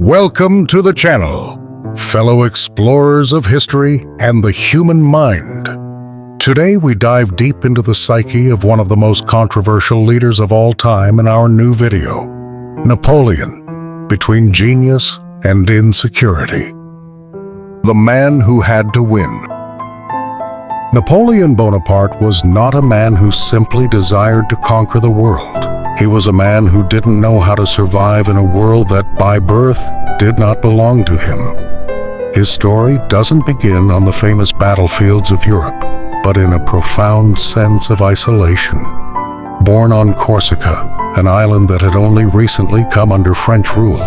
Welcome to the channel, fellow explorers of history and the human mind. Today we dive deep into the psyche of one of the most controversial leaders of all time in our new video, Napoleon, between genius and insecurity. The man who had to win. Napoleon Bonaparte was not a man who simply desired to conquer the world. He was a man who didn't know how to survive in a world that, by birth, did not belong to him. His story doesn't begin on the famous battlefields of Europe, but in a profound sense of isolation. Born on Corsica, an island that had only recently come under French rule,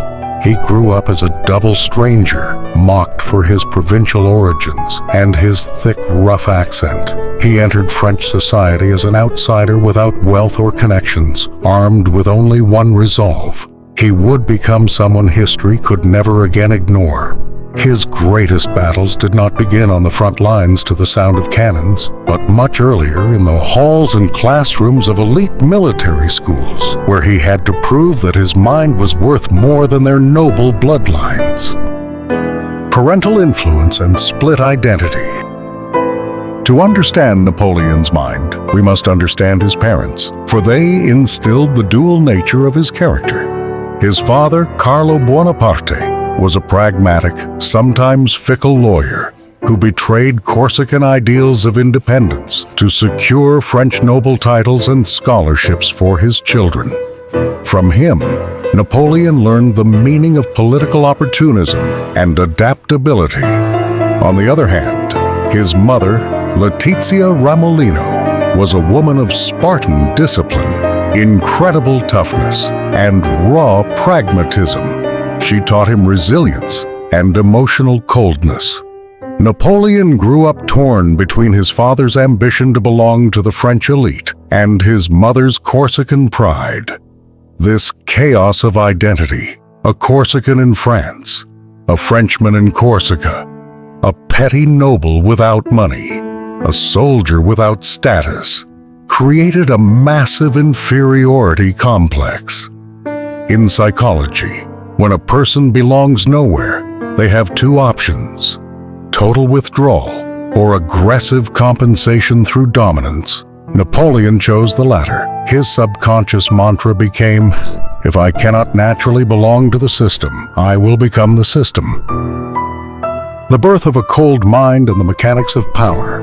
he grew up as a double stranger, mocked for his provincial origins and his thick, rough accent. He entered French society as an outsider without wealth or connections, armed with only one resolve. He would become someone history could never again ignore. His greatest battles did not begin on the front lines to the sound of cannons, but much earlier in the halls and classrooms of elite military schools, where he had to prove that his mind was worth more than their noble bloodlines. Parental influence and split identity. To understand Napoleon's mind, we must understand his parents, for they instilled the dual nature of his character. His father, Carlo Bonaparte, was a pragmatic, sometimes fickle lawyer who betrayed Corsican ideals of independence to secure French noble titles and scholarships for his children. From him, Napoleon learned the meaning of political opportunism and adaptability. On the other hand, his mother, Letizia Ramolino, was a woman of Spartan discipline, incredible toughness, and raw pragmatism. She taught him resilience and emotional coldness. Napoleon grew up torn between his father's ambition to belong to the French elite and his mother's Corsican pride. This chaos of identity, a Corsican in France, a Frenchman in Corsica, a petty noble without money, a soldier without status, created a massive inferiority complex. In psychology, when a person belongs nowhere, they have two options: total withdrawal or aggressive compensation through dominance. Napoleon chose the latter. His subconscious mantra became, "If I cannot naturally belong to the system, I will become the system." The birth of a cold mind and the mechanics of power.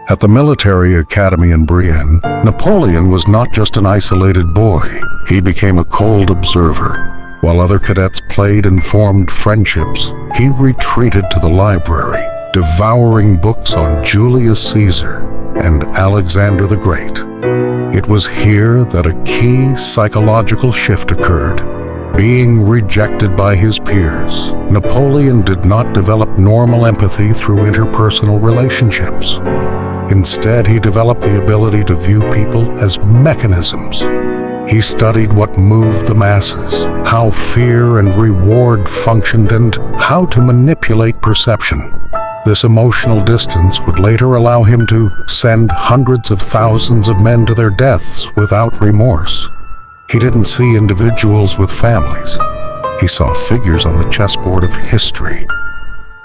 At the military academy in Brienne, Napoleon was not just an isolated boy. He became a cold observer. While other cadets played and formed friendships, he retreated to the library, devouring books on Julius Caesar and Alexander the Great. It was here that a key psychological shift occurred. Being rejected by his peers, Napoleon did not develop normal empathy through interpersonal relationships. Instead, he developed the ability to view people as mechanisms. He studied what moved the masses, how fear and reward functioned, and how to manipulate perception. This emotional distance would later allow him to send hundreds of thousands of men to their deaths without remorse. He didn't see individuals with families. He saw figures on the chessboard of history.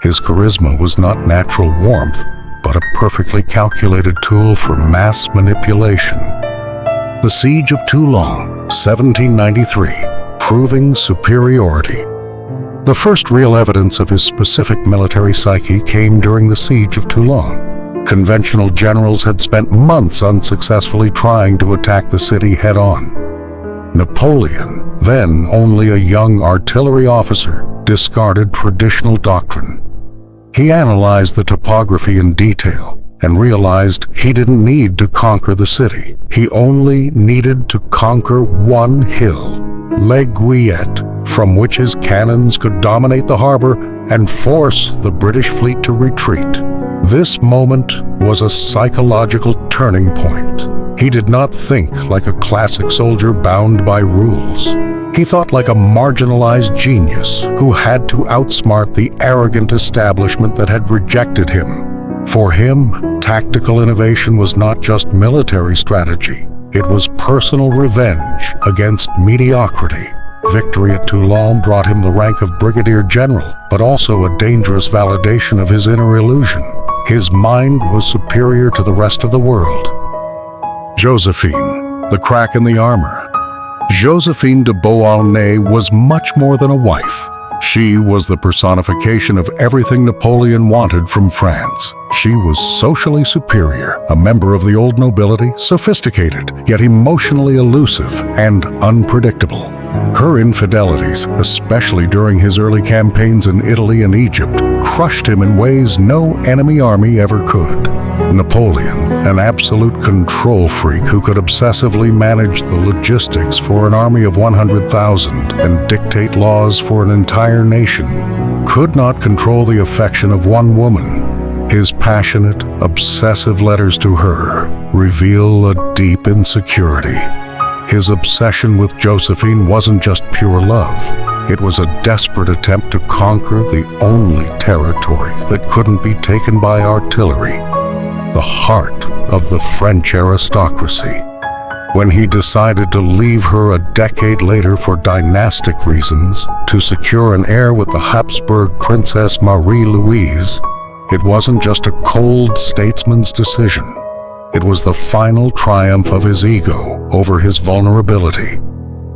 His charisma was not natural warmth, but a perfectly calculated tool for mass manipulation. The Siege of Toulon, 1793, proving superiority. The first real evidence of his specific military psyche came during the Siege of Toulon. Conventional generals had spent months unsuccessfully trying to attack the city head-on. Napoleon, then only a young artillery officer, discarded traditional doctrine. He analyzed the topography in detail and realized he didn't need to conquer the city. He only needed to conquer one hill, L'Aiguillette, from which his cannons could dominate the harbor and force the British fleet to retreat. This moment was a psychological turning point. He did not think like a classic soldier bound by rules. He thought like a marginalized genius who had to outsmart the arrogant establishment that had rejected him. For him, tactical innovation was not just military strategy. It was personal revenge against mediocrity. victory at Toulon brought him the rank of brigadier general, but also a dangerous validation of his inner illusion. His mind was superior to the rest of the world. Joséphine, the crack in the armor. Joséphine de Beauharnais was much more than a wife. She was the personification of everything Napoleon wanted from France. She was socially superior, a member of the old nobility, sophisticated, yet emotionally elusive and unpredictable. Her infidelities, especially during his early campaigns in Italy and Egypt, crushed him in ways no enemy army ever could. Napoleon, an absolute control freak who could obsessively manage the logistics for an army of 100,000 and dictate laws for an entire nation, could not control the affection of one woman. His passionate, obsessive letters to her reveal a deep insecurity. His obsession with Joséphine wasn't just pure love. It was a desperate attempt to conquer the only territory that couldn't be taken by artillery, the heart of the French aristocracy. When he decided to leave her a decade later for dynastic reasons, to secure an heir with the Habsburg Princess Marie-Louise, it wasn't just a cold statesman's decision. It was the final triumph of his ego over his vulnerability.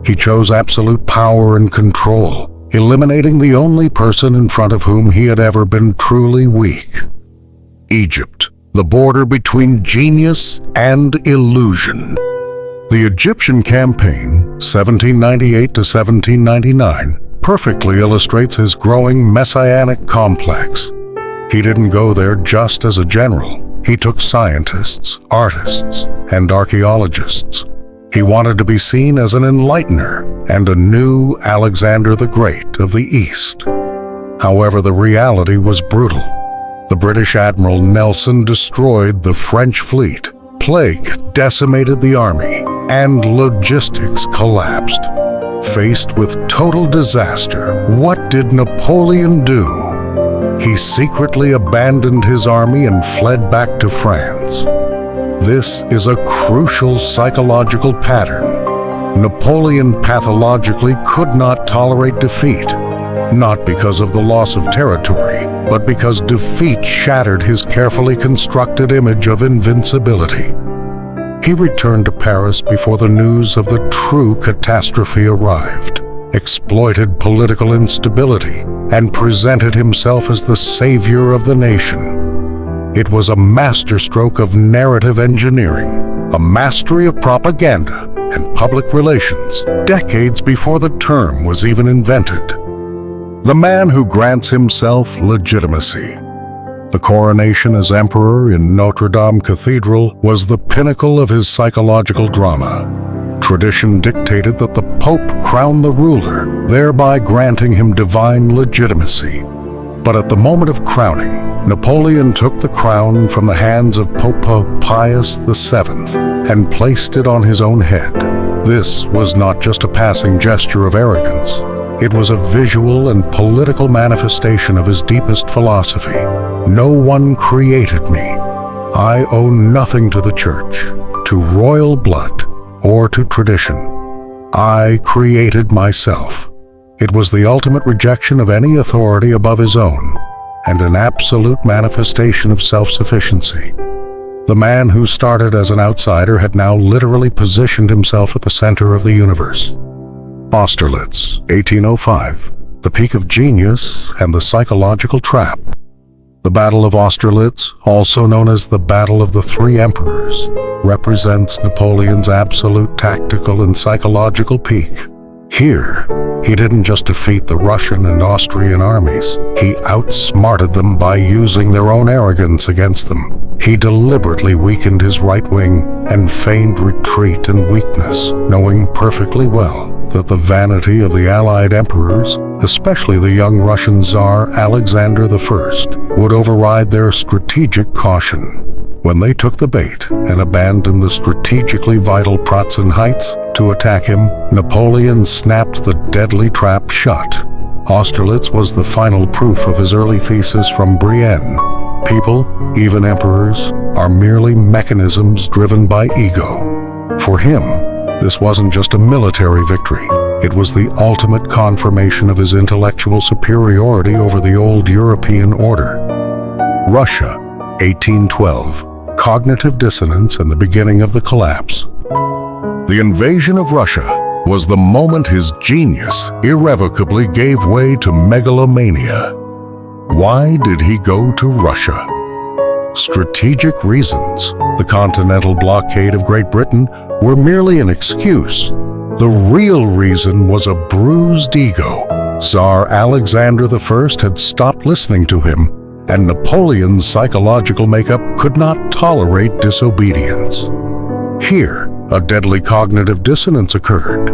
He chose absolute power and control, eliminating the only person in front of whom he had ever been truly weak. Egypt, the border between genius and illusion. The Egyptian campaign, 1798 to 1799, perfectly illustrates his growing messianic complex. He didn't go there just as a general. He took scientists, artists, and archaeologists. He wanted to be seen as an enlightener and a new Alexander the Great of the East. However, the reality was brutal. The British Admiral Nelson destroyed the French fleet, plague decimated the army, and logistics collapsed. Faced with total disaster, what did Napoleon do? He secretly abandoned his army and fled back to France. This is a crucial psychological pattern. Napoleon pathologically could not tolerate defeat, not because of the loss of territory, but because defeat shattered his carefully constructed image of invincibility. He returned to Paris before the news of the true catastrophe arrived, exploited political instability, and presented himself as the savior of the nation. It was a masterstroke of narrative engineering, a mastery of propaganda and public relations, decades before the term was even invented. The man who grants himself legitimacy. The coronation as emperor in Notre Dame Cathedral was the pinnacle of his psychological drama. Tradition dictated that the Pope crown the ruler, thereby granting him divine legitimacy. But at the moment of crowning, Napoleon took the crown from the hands of Pope Pius VII and placed it on his own head. This was not just a passing gesture of arrogance. It was a visual and political manifestation of his deepest philosophy. No one created me. I owe nothing to the church, to royal blood, or to tradition. I created myself. It was the ultimate rejection of any authority above his own, and an absolute manifestation of self-sufficiency. The man who started as an outsider had now literally positioned himself at the center of the universe. Austerlitz, 1805, the peak of genius and the psychological trap. The Battle of Austerlitz, also known as the Battle of the Three Emperors, represents Napoleon's absolute tactical and psychological peak. Here, he didn't just defeat the Russian and Austrian armies. He outsmarted them by using their own arrogance against them. He deliberately weakened his right wing and feigned retreat and weakness, knowing perfectly well that the vanity of the Allied emperors, especially the young Russian Tsar Alexander I, would override their strategic caution. When they took the bait and abandoned the strategically vital Pratzen Heights to attack him, Napoleon snapped the deadly trap shut. Austerlitz was the final proof of his early thesis from Brienne. People, even emperors, are merely mechanisms driven by ego. For him, this wasn't just a military victory. It was the ultimate confirmation of his intellectual superiority over the old European order. Russia, 1812. Cognitive dissonance and the beginning of the collapse. The invasion of Russia was the moment his genius irrevocably gave way to megalomania. Why did he go to Russia? Strategic reasons. The continental blockade of Great Britain were merely an excuse. The real reason was a bruised ego. Tsar Alexander I had stopped listening to him, and Napoleon's psychological makeup could not tolerate disobedience. Here, a deadly cognitive dissonance occurred.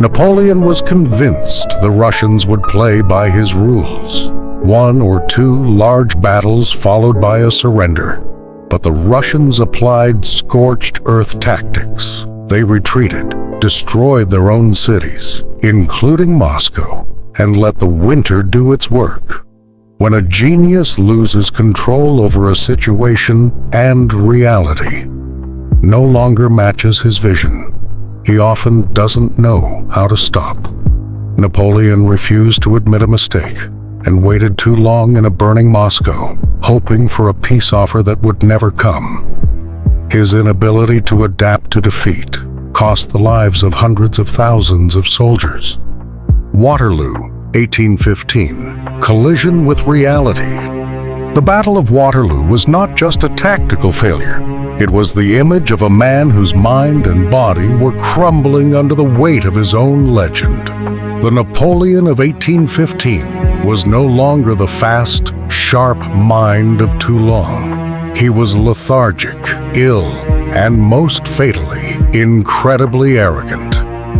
Napoleon was convinced the Russians would play by his rules. 1 or 2 large battles followed by a surrender. But the Russians applied scorched earth tactics. They retreated, destroyed their own cities, including Moscow, and let the winter do its work. When a genius loses control over a situation and reality, no longer matches his vision, he often doesn't know how to stop. Napoleon refused to admit a mistake and waited too long in a burning Moscow, hoping for a peace offer that would never come. His inability to adapt to defeat cost the lives of hundreds of thousands of soldiers. Waterloo, 1815. Collision with reality. The Battle of Waterloo was not just a tactical failure. It was the image of a man whose mind and body were crumbling under the weight of his own legend. The Napoleon of 1815 was no longer the fast, sharp mind of Toulon. He was lethargic, ill, and most fatally, incredibly arrogant.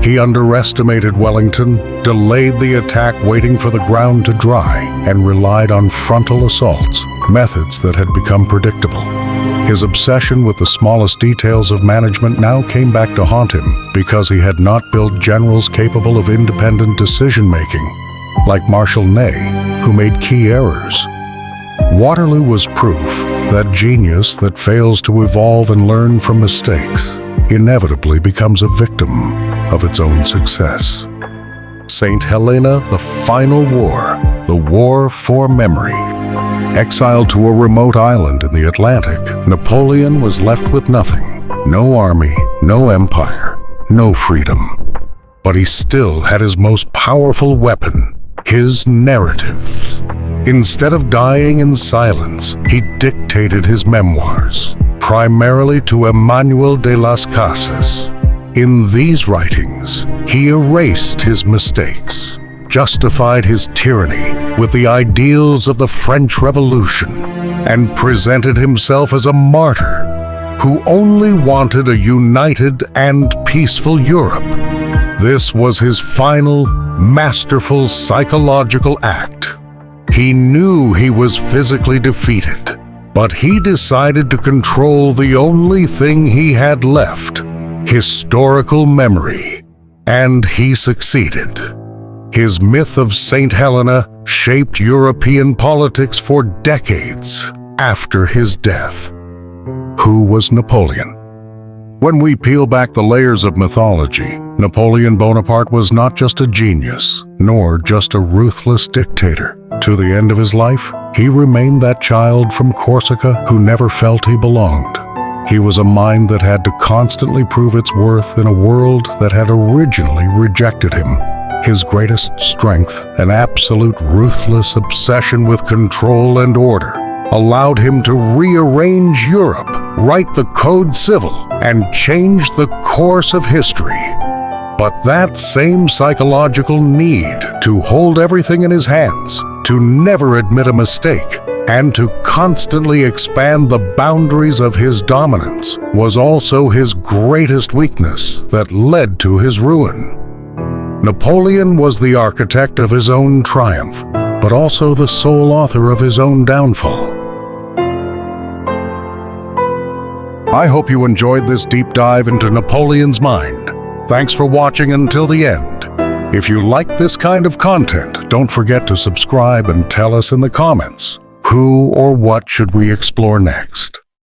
He underestimated Wellington, delayed the attack waiting for the ground to dry, and relied on frontal assaults, methods that had become predictable. His obsession with the smallest details of management now came back to haunt him because he had not built generals capable of independent decision-making, like Marshal Ney, who made key errors. Waterloo was proof that genius that fails to evolve and learn from mistakes inevitably becomes a victim of its own success. Saint Helena, the final war, the war for memory. Exiled to a remote island in the Atlantic, Napoleon was left with nothing. No army, no empire, no freedom. But he still had his most powerful weapon, his narrative. Instead of dying in silence, he dictated his memoirs, primarily to Emmanuel de las Casas. In these writings, he erased his mistakes, justified his tyranny with the ideals of the French Revolution, and presented himself as a martyr who only wanted a united and peaceful Europe. This was his final, masterful psychological act. He knew he was physically defeated, but he decided to control the only thing he had left, historical memory, and he succeeded. His myth of Saint Helena shaped European politics for decades after his death. Who was Napoleon? When we peel back the layers of mythology, Napoleon Bonaparte was not just a genius, nor just a ruthless dictator. To the end of his life, he remained that child from Corsica who never felt he belonged. He was a mind that had to constantly prove its worth in a world that had originally rejected him. His greatest strength, an absolute ruthless obsession with control and order, allowed him to rearrange Europe, write the Code Civil, and change the course of history. But that same psychological need to hold everything in his hands, to never admit a mistake, and to constantly expand the boundaries of his dominance was also his greatest weakness that led to his ruin. Napoleon was the architect of his own triumph, but also the sole author of his own downfall. I hope you enjoyed this deep dive into Napoleon's mind. Thanks for watching until the end. If you like this kind of content, don't forget to subscribe and tell us in the comments, who or what should we explore next?